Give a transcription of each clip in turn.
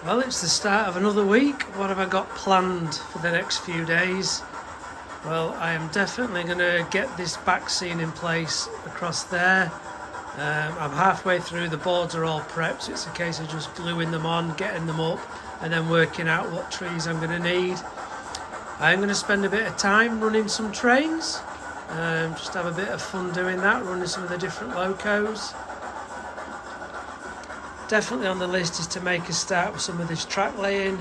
Well, it's the start of another week. What have I got planned for the next few days? Well, I am definitely going to get this back scene in place across there. I'm halfway through, the boards are all prepped, so it's a case of just gluing them on, getting them up, and then working out what trees I'm going to need. I'm going to spend a bit of time running some trains, just have a bit of fun doing that, running some of the different locos. Definitely on the list is to make a start with some of this track laying,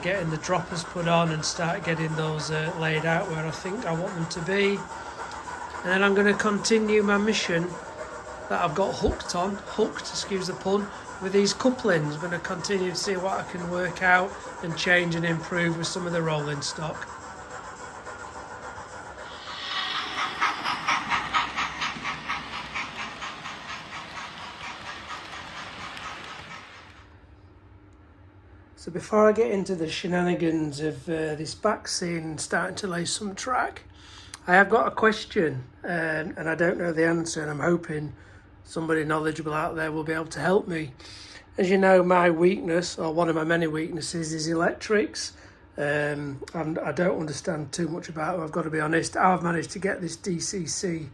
getting the droppers put on and start getting those laid out where I think I want them to be. And then I'm going to continue my mission that I've got hooked, excuse the pun, with these couplings. I'm going to continue to see what I can work out and change and improve with some of the rolling stock. So before I get into the shenanigans of this back scene and starting to lay some track, I have got a question and I don't know the answer, and I'm hoping somebody knowledgeable out there will be able to help me. As you know, my weakness, or one of my many weaknesses, is electrics. And I don't understand too much about them, I've got to be honest. How I've managed to get this DCC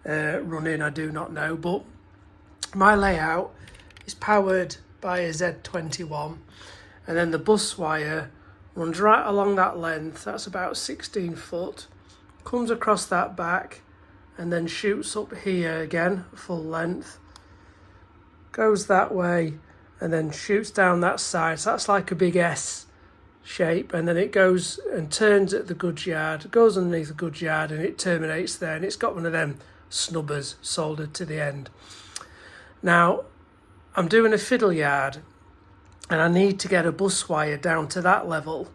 running, I do not know. But my layout is powered by a Z21. And then the bus wire runs right along that length, that's about 16 foot, comes across that back and then shoots up here again, full length, goes that way and then shoots down that side. So that's like a big S shape, and then it goes and turns at the goods yard, goes underneath the goods yard and it terminates there, and it's got one of them snubbers soldered to the end. Now, I'm doing a fiddle yard, and I need to get a bus wire down to that level.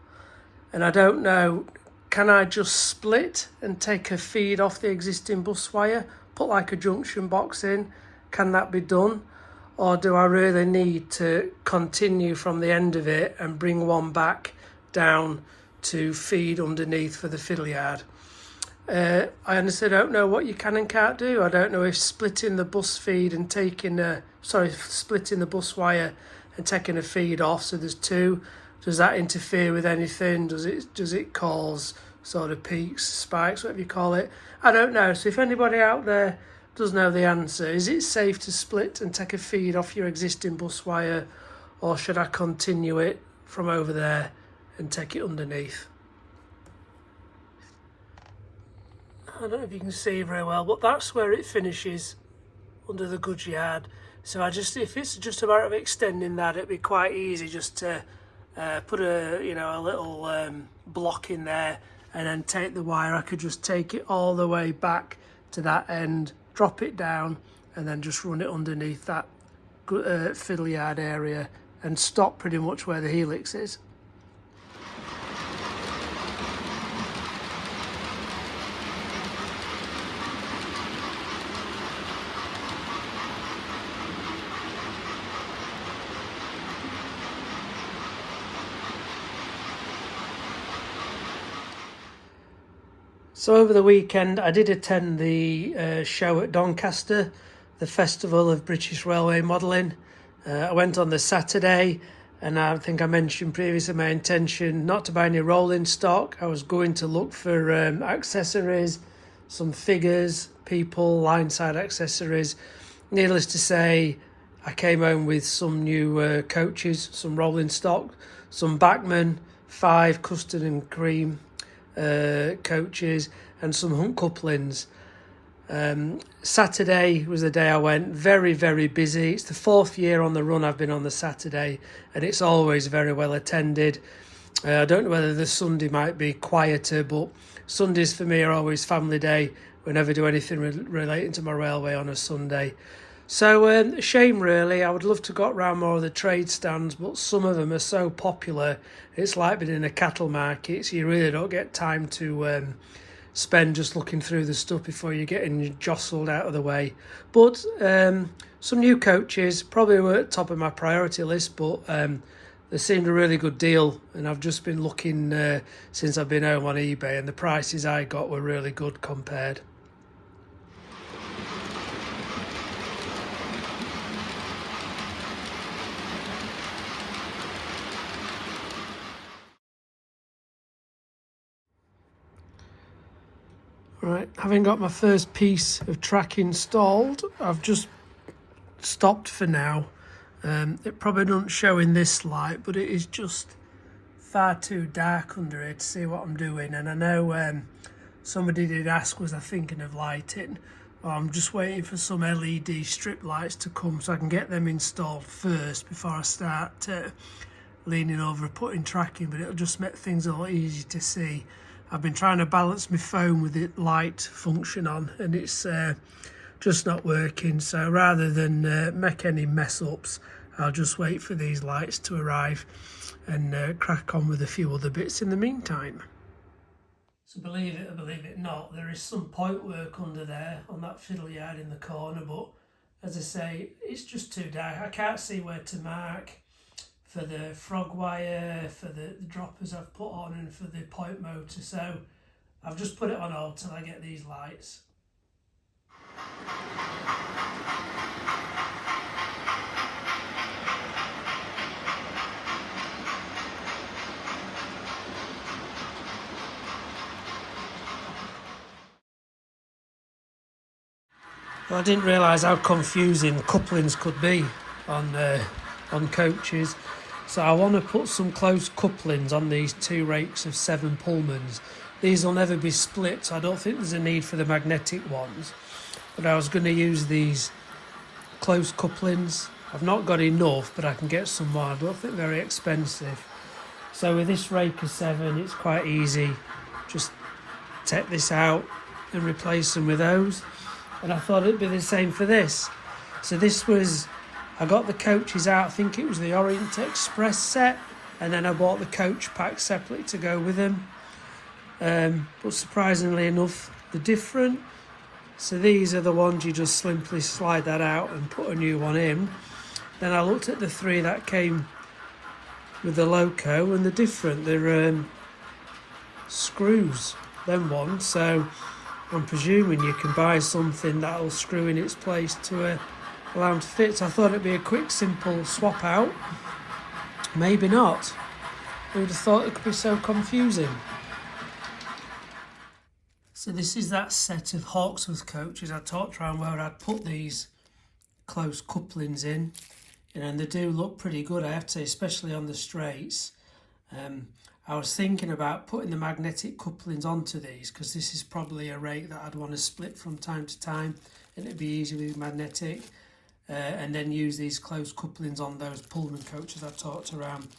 And I don't know, can I just split and take a feed off the existing bus wire, put like a junction box in? Can that be done? Or do I really need to continue from the end of it and bring one back down to feed underneath for the fiddle yard? I honestly don't know what you can and can't do. I don't know if splitting the bus feed and splitting the bus wire and taking a feed off, so there's two, does that interfere with anything? Does it cause sort of peaks, spikes, whatever you call it? I don't know. So if anybody out there does know the answer, is it safe to split and take a feed off your existing bus wire, or should I continue it from over there and take it underneath? I don't know if you can see very well, but that's where it finishes under the goods yard. So if it's just a matter of extending that, it'd be quite easy just to put a little block in there and then take the wire. I could just take it all the way back to that end, drop it down, and then just run it underneath that fiddle yard area and stop pretty much where the helix is. So over the weekend, I did attend the show at Doncaster, the Festival of British Railway Modelling. I went on the Saturday, and I think I mentioned previously my intention not to buy any rolling stock. I was going to look for accessories, some figures, people, line-side accessories. Needless to say, I came home with some new coaches, some rolling stock, some Bachmann, 5 custard and cream coaches, and some hunt couplings. Saturday was the day I went. Very, very busy. It's the 4th year on the run I've been on the Saturday, and it's always very well attended. I don't know whether the Sunday might be quieter, but Sundays for me are always family day. We never do anything relating to my railway on a Sunday. So shame really. I would love to got round more of the trade stands, but some of them are so popular. It's like being in a cattle market, so you really don't get time to spend just looking through the stuff before you're getting jostled out of the way. But some new coaches probably were at the top of my priority list, but they seemed a really good deal, and I've just been looking since I've been home on eBay, and the prices I got were really good compared. Right, having got my first piece of track installed, I've just stopped for now. It probably doesn't show in this light, but it is just far too dark under here to see what I'm doing. And I know somebody did ask, was I thinking of lighting? Well, I'm just waiting for some LED strip lights to come so I can get them installed first before I start leaning over and putting tracking, but it'll just make things a lot easier to see. I've been trying to balance my phone with the light function on, and it's just not working. So rather than make any mess ups, I'll just wait for these lights to arrive and crack on with a few other bits in the meantime. So believe it or believe it not, there is some point work under there on that fiddle yard in the corner, but as I say, it's just too dark. I can't see where to mark for the frog wire, for the droppers I've put on, and for the point motor. So I've just put it on hold till I get these lights. Well, I didn't realise how confusing couplings could be on coaches. So I want to put some close couplings on these 2 rakes of 7 Pullmans. These will never be split, so I don't think there's a need for the magnetic ones. But I was going to use these close couplings. I've not got enough, but I can get some more. I don't think they're very expensive. So with this rake of 7, it's quite easy. Just take this out and replace them with those. And I thought it'd be the same for this. So this was, I got the coaches out, I think it was the Orient Express set, and then I bought the coach pack separately to go with them. But surprisingly enough, they're different. So these are the ones you just simply slide that out and put a new one in. Then I looked at the 3 that came with the loco, and they're different. They're screws, them ones. So I'm presuming you can buy something that'll screw in its place to allow them to fit. So I thought it'd be a quick, simple swap out. Maybe not. Who would have thought it could be so confusing? So this is that set of Hawksworth coaches I talked around where I'd put these close couplings in. And they do look pretty good, I have to say, especially on the straights. I was thinking about putting the magnetic couplings onto these because this is probably a rake that I'd want to split from time to time, and it'd be easy with magnetic, and then use these close couplings on those Pullman coaches I talked around.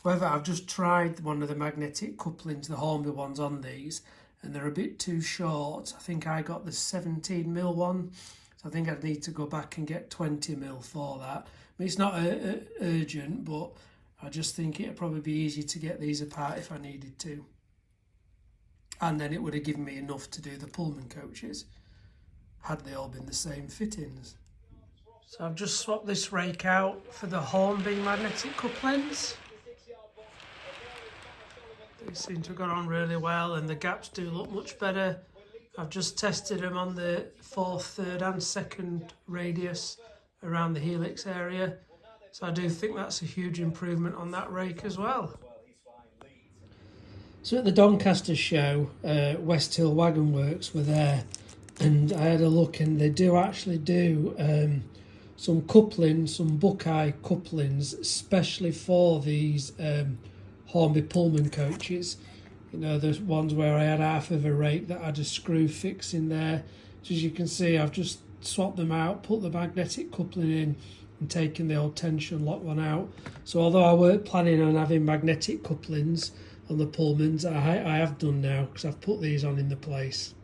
However, I've just tried one of the magnetic couplings, the Hornby ones on these, and they're a bit too short. I think I got the 17mm one, so I think I'd need to go back and get 20mm for that. I mean, it's not urgent, but I just think it'd probably be easy to get these apart if I needed to. And then it would have given me enough to do the Pullman coaches, had they all been the same fittings. So I've just swapped this rake out for the Hornby magnetic couplings. They seem to have gone on really well, and the gaps do look much better. I've just tested them on the 4th, 3rd and 2nd radius around the helix area. So I do think that's a huge improvement on that rake as well. So at the Doncaster show, West Hill Wagon Works were there, and I had a look, and they do actually do some couplings, some Buckeye couplings, especially for these Hornby Pullman coaches. You know, there's ones where I had half of a rake that had a screw fix in there. So as you can see, I've just swapped them out, put the magnetic coupling in, and taking the old tension lock one out. So although I weren't planning on having magnetic couplings on the Pullmans, I have done now because I've put these on in the place.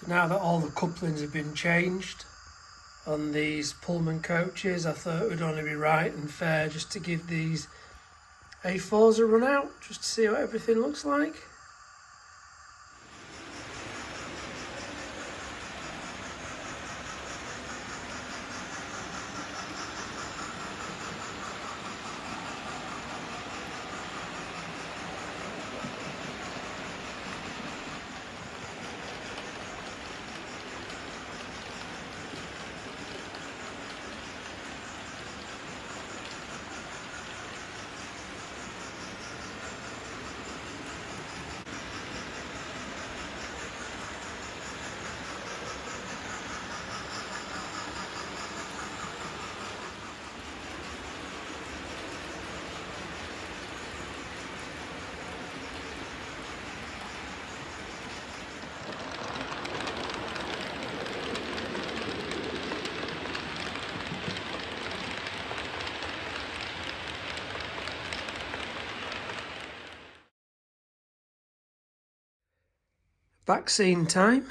So now that all the couplings have been changed on these Pullman coaches, I thought it would only be right and fair just to give these A4s a run out, just to see what everything looks like. Backscene time.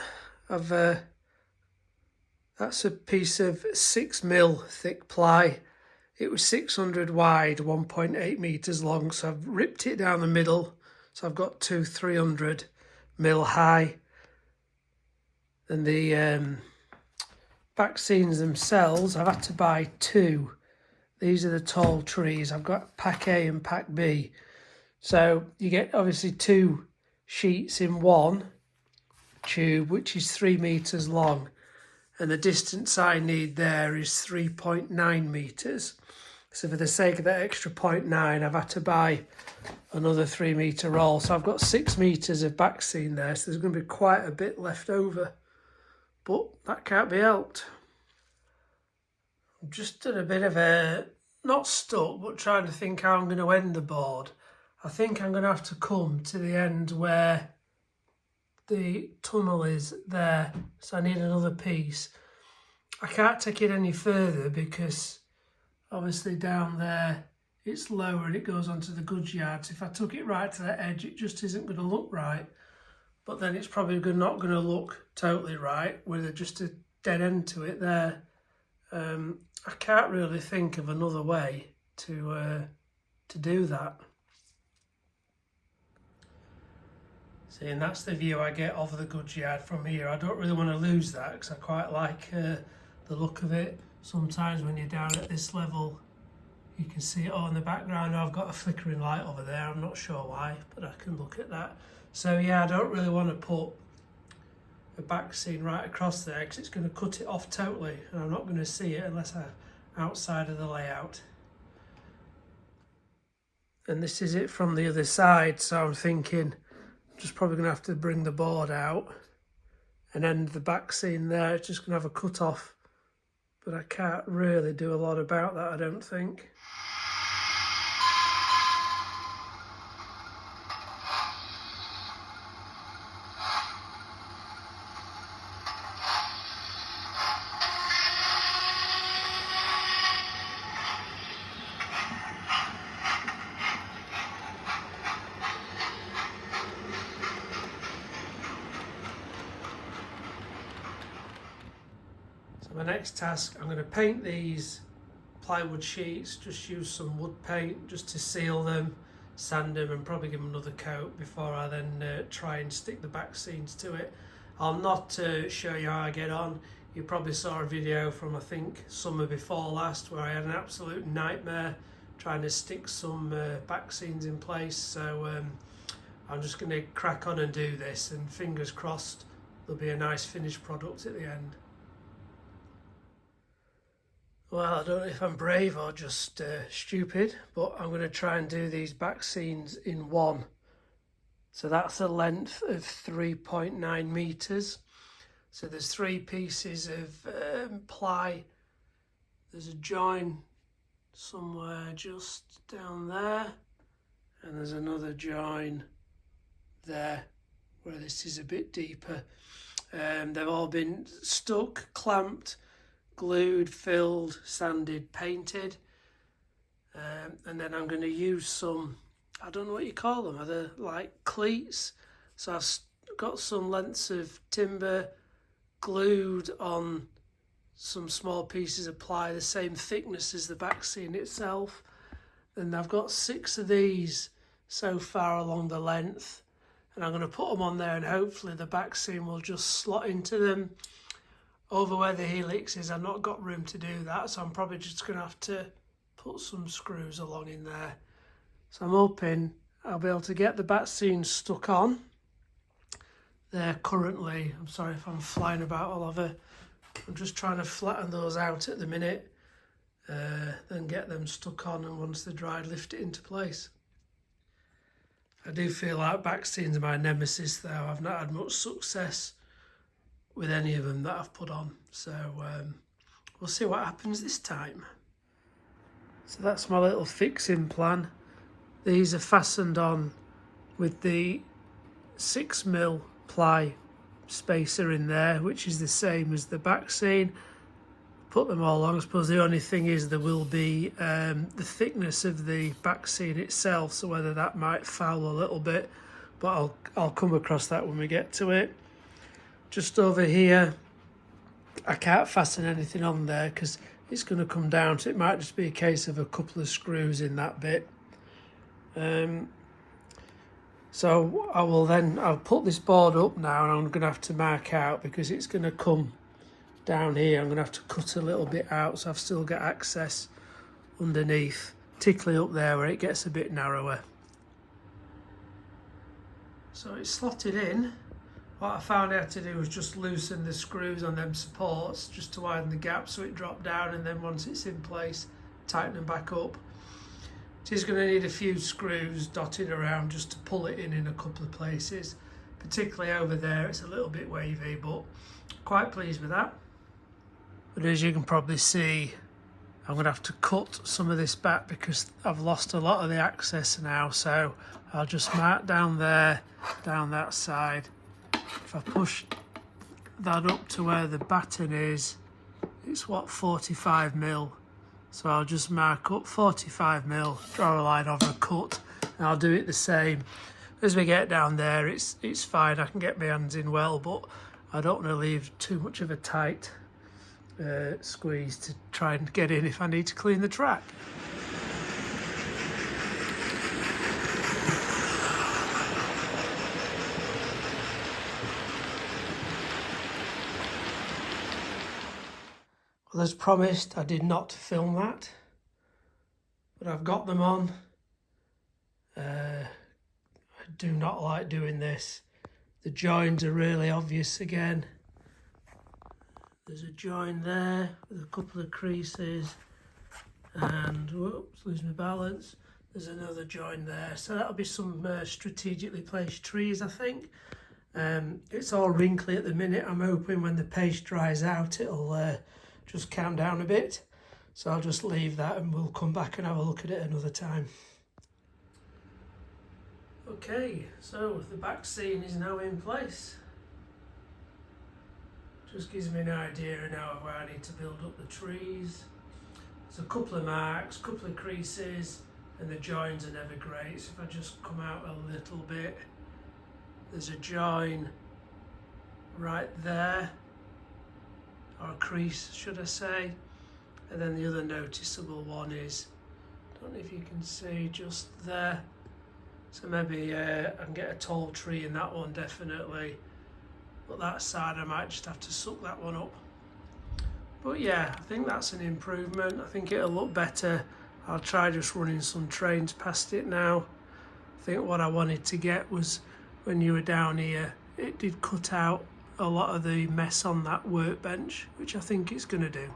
That's a piece of 6mm thick ply. It was 600 wide, 1.8 meters long, so I've ripped it down the middle. So I've got two 300mm high. And the backscenes themselves, I've had to buy two. These are the tall trees. I've got pack A and pack B. So you get obviously two sheets in one tube, which is 3 meters long. And the distance I need there is 3.9 meters. So for the sake of that extra 0.9, I've had to buy another 3 meter roll. So I've got 6 meters of backscene there. So there's going to be quite a bit left over, but that can't be helped. I'm just at a bit of a, not stuck, but trying to think how I'm going to end the board. I think I'm going to have to come to the end where the tunnel is there, so I need another piece. I can't take it any further because obviously down there it's lower and it goes onto the goods yard. So if I took it right to the edge, it just isn't going to look right. But then it's probably not going to look totally right with just a dead end to it there. I can't really think of another way to do that. See, and that's the view I get of the goods yard from here. I don't really want to lose that because I quite like the look of it. Sometimes when you're down at this level, you can see it all in the background. I've got a flickering light over there. I'm not sure why, but I can look at that. So yeah, I don't really want to put a back scene right across there because it's going to cut it off totally, and I'm not going to see it unless I'm outside of the layout. And this is it from the other side, so I'm thinking just probably going to have to bring the board out and end the back scene there. It's just going to have a cut off, but I can't really do a lot about that, I don't think. My next task, I'm going to paint these plywood sheets, just use some wood paint just to seal them, sand them and probably give them another coat before I then try and stick the back scenes to it. I'll not show you how I get on. You probably saw a video from I think summer before last where I had an absolute nightmare trying to stick some back scenes in place, so I'm just going to crack on and do this, and fingers crossed there'll be a nice finished product at the end. Well, I don't know if I'm brave or just stupid, but I'm going to try and do these back scenes in one. So that's a length of 3.9 meters. So there's 3 pieces of ply. There's a join somewhere just down there, and there's another join there where this is a bit deeper. They've all been stuck, clamped, glued, filled, sanded, painted, and then I'm going to use some, I don't know what you call them, are they like cleats? So I've got some lengths of timber glued on some small pieces of ply the same thickness as the back scene itself, and I've got 6 of these so far along the length, and I'm going to put them on there and hopefully the back scene will just slot into them. Over where the helix is, I've not got room to do that, so I'm probably just going to have to put some screws along in there. So I'm hoping I'll be able to get the back scenes stuck on. They're currently, I'm sorry if I'm flying about all over, I'm just trying to flatten those out at the minute, then get them stuck on, and once they're dried, lift it into place. I do feel like back scenes are my nemesis though. I've not had much success with any of them that I've put on, so we'll see what happens this time. So that's my little fixing plan. These are fastened on with the 6mm ply spacer in there, which is the same as the back scene. Put them all on. I suppose the only thing is there will be the thickness of the back scene itself, so whether that might foul a little bit, but I'll come across that when we get to it. just over here, I can't fasten anything on there because it's going to come down, so it might just be a case of a couple of screws in that bit. So I'll put this board up now, and I'm going to have to mark out because it's going to come down here. I'm going to have to cut a little bit out so I've still got access underneath, particularly up there where it gets a bit narrower. So it's slotted in. What I found I had to do was just loosen the screws on them supports just to widen the gap so it dropped down, and then once it's in place, tighten them back up. It is going to need a few screws dotted around just to pull it in a couple of places, particularly over there. It's a little bit wavy, but quite pleased with that. But as you can probably see, I'm going to have to cut some of this back because I've lost a lot of the access now. So I'll just mark down there, down that side. If I push that up to where the batten is, it's what, 45mm. So I'll just mark up 45mm, draw a line over a cut, and I'll do it the same. As we get down there, it's fine, I can get my hands in well, but I don't want to leave too much of a tight squeeze to try and get in if I need to clean the track. Well, as promised, I did not film that, but I've got them on. I do not like doing this. The joins are really obvious again. There's a join there with a couple of creases, and whoops, lose my balance. There's another join there, so that'll be some strategically placed trees, I think. It's all wrinkly at the minute. I'm hoping when the paste dries out it'll just calm down a bit, so I'll just leave that and we'll come back and have a look at it another time. Okay, so the back scene is now in place. Just gives me an idea now of where I need to build up the trees. There's a couple of marks, a couple of creases, and the joins are never great, so if I just come out a little bit, there's a join right there, or a crease should I say, and then the other noticeable one is, I don't know if you can see, just there. So maybe I can get a tall tree in that one definitely, but that side I might just have to suck that one up. But yeah, I think that's an improvement. I think it'll look better. I'll try just running some trains past it now. I think what I wanted to get was, when you were down here, it did cut out a lot of the mess on that workbench, which I think it's going to do.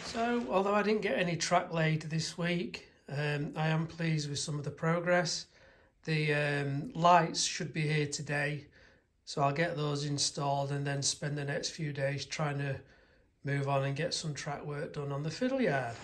So, although I didn't get any track laid this week, I am pleased with some of the progress. The lights should be here today, so I'll get those installed and then spend the next few days trying to move on and get some track work done on the fiddle yard.